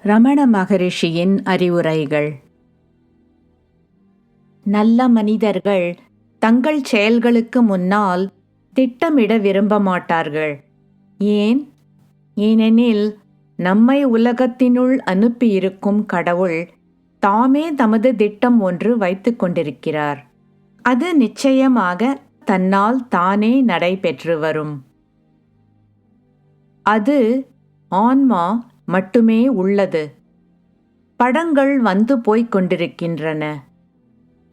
ரமண மகரிஷியின் அறிவுரைகள். நல்ல மனிதர்கள் தங்கள் செயல்களுக்கு முன்னால் திட்டமிட விரும்ப மாட்டார்கள். ஏனெனில் நம்மை உலகத்தினுள் அனுப்பியிருக்கும் கடவுள் தாமே தமது திட்டம் ஒன்று வைத்து கொண்டிருக்கிறார். அது நிச்சயமாக தன்னால் தானே நடைபெற்று வரும். அது ஆன்மா மட்டுமே உள்ளது. படங்கள் வந்து போய்க் கொண்டிருக்கின்றன.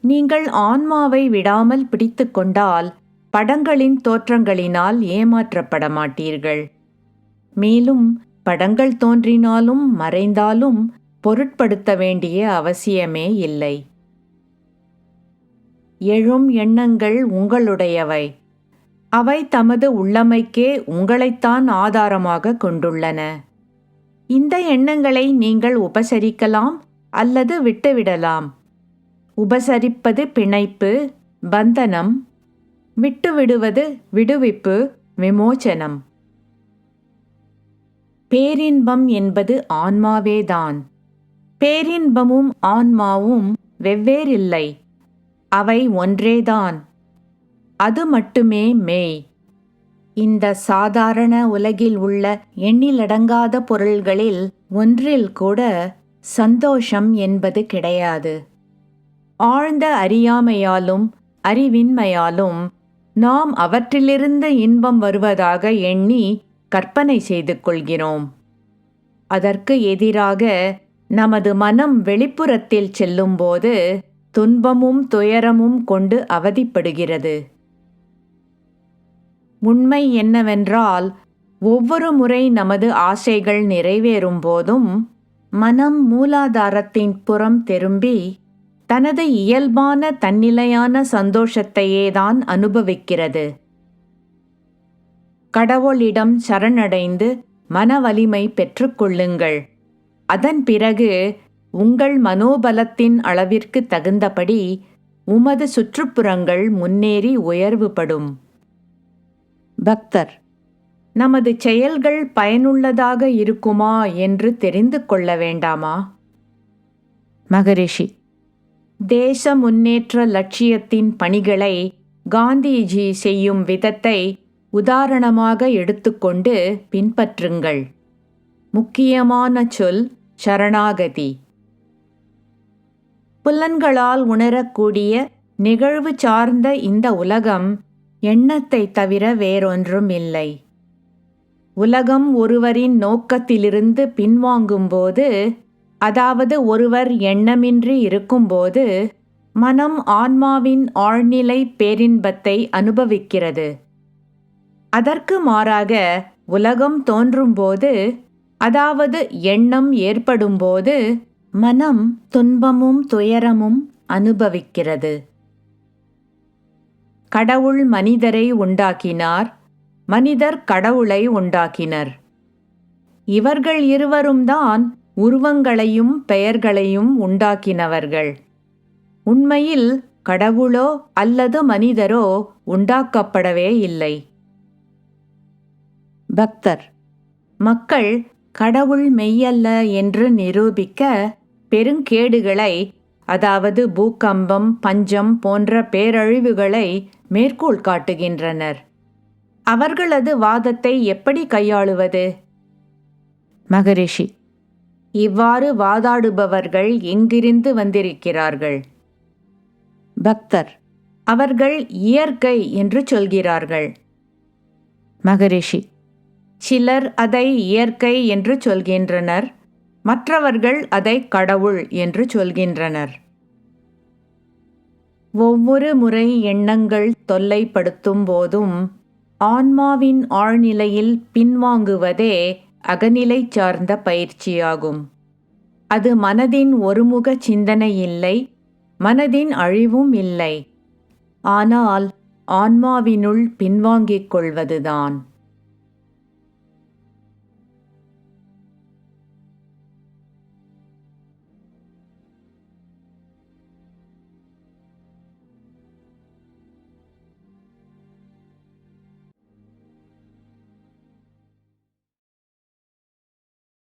நீங்கள் ஆன்மாவை விடாமல் பிடித்து கொண்டால் படங்களின் தோற்றங்களினால் ஏமாற்றப்பட மாட்டீர்கள். மேலும் படங்கள் தோன்றினாலும் மறைந்தாலும் பொருட்படுத்த வேண்டிய அவசியமே இல்லை. எழும் எண்ணங்கள் உங்களுடையவை. அவை தமது உள்ளமைக்கே உங்களைத்தான் ஆதாரமாக கொண்டுள்ளன. இந்த எண்ணங்களை நீங்கள் உபசரிக்கலாம் அல்லது விட்டுவிடலாம். உபசரிப்பது பிணைப்பு, பந்தனம்; விட்டுவிடுவது விடுவிப்பு, விமோசனம். பேரின்பம் என்பது ஆன்மாவேதான். பேரின்பமும் ஆன்மாவும் வெவ்வேறில்லை. அவை ஒன்றேதான். அது மட்டுமே மெய். இந்த சாதாரண உலகில் உள்ள எண்ணிலடங்காத பொருள்களில் ஒன்றில் கூட சந்தோஷம் என்பது கிடையாது. ஆழ்ந்த அறியாமையாலும் அறிவின்மையாலும் நாம் அவற்றிலிருந்து இன்பம் வருவதாக எண்ணி கற்பனை செய்து கொள்கிறோம். அதற்கு எதிராக நமது மனம் வெளிப்புறத்தில் செல்லும்போது துன்பமும் துயரமும் கொண்டு அவதிப்படுகிறது. உண்மை என்னவென்றால், ஒவ்வொரு முறை நமது ஆசைகள் நிறைவேறும் போதும் மனம் மூலாதாரத்தின் புறம் திரும்பி தனது இயல்பான தன்னிலையான சந்தோஷத்தையேதான் அனுபவிக்கிறது. கடவுளிடம் சரணடைந்து மன வலிமை பெற்றுக்கொள்ளுங்கள். அதன் பிறகு உங்கள் மனோபலத்தின் அளவிற்கு தகுந்தபடி உமது சுற்றுப்புறங்கள் முன்னேறி உயர்வுபடும். பக்தர்: நமது செயல்கள் பயனுள்ளதாக இருக்குமா என்று தெரிந்து கொள்ள வேண்டாமா? மகரிஷி: தேச முன்னேற்ற லட்சியத்தின் பணிகளை காந்திஜி செய்யும் விதத்தை உதாரணமாக எடுத்துக்கொண்டு பின்பற்றுங்கள். முக்கியமான சொல் சரணாகதி. புலன்களால் உணரக்கூடிய நிகழ்வு சார்ந்த இந்த உலகம் எண்ணத்தை தவிர வேறொன்றும் இல்லை. உலகம் ஒருவரின் நோக்கத்திலிருந்து பின்வாங்கும்போது, அதாவது ஒருவர் எண்ணமின்றி இருக்கும்போது, மனம் ஆன்மாவின் ஆழ்நிலை பேரின்பத்தை அனுபவிக்கிறது. அதற்கு மாறாக உலகம் தோன்றும்போது, அதாவது எண்ணம் ஏற்படும்போது, மனம் துன்பமும் துயரமும் அனுபவிக்கிறது. கடவுள் மனிதரை உண்டாக்கினார், மனிதர் கடவுளை உண்டாக்கினர். இவர்கள் இருவரும் தான் உருவங்களையும் பெயர்களையும் உண்டாக்கினவர்கள். உண்மையில் கடவுளோ அல்லது மனிதரோ உண்டாக்கப்படவே இல்லை. பக்தர்: மக்கள் கடவுள் மெய்யல்ல என்று நிரூபிக்க பெருங்கேடுகளை, அதாவது பூகம்பம், பஞ்சம் போன்ற பேரழிவுகளை மேற்கோள் காட்டுகின்றனர். அவர்களது வாதத்தை எப்படி கையாளுவது? மகரிஷி: இவ்வாறு வாதாடுபவர்கள் எங்கிருந்து வந்திருக்கிறார்கள்? பக்தர்: அவர்கள் இயற்கை என்று சொல்கிறார்கள். மகரிஷி: சிலர் அதை இயற்கை என்று சொல்கின்றனர், மற்றவர்கள் அதை கடவுள் என்று சொல்கின்றனர். ஒவ்வொரு முறை எண்ணங்கள் தொல்லைப்படுத்தும் போதும் ஆன்மாவின் ஆழ்நிலையில் பின்வாங்குவதே அகநிலை சார்ந்த பயிற்சியாகும். அது மனதின் ஒருமுக சிந்தனை இல்லை, மனதின் அழிவும் இல்லை. ஆனால் ஆன்மாவினுள் பின்வாங்கிக் கொள்வதுதான்.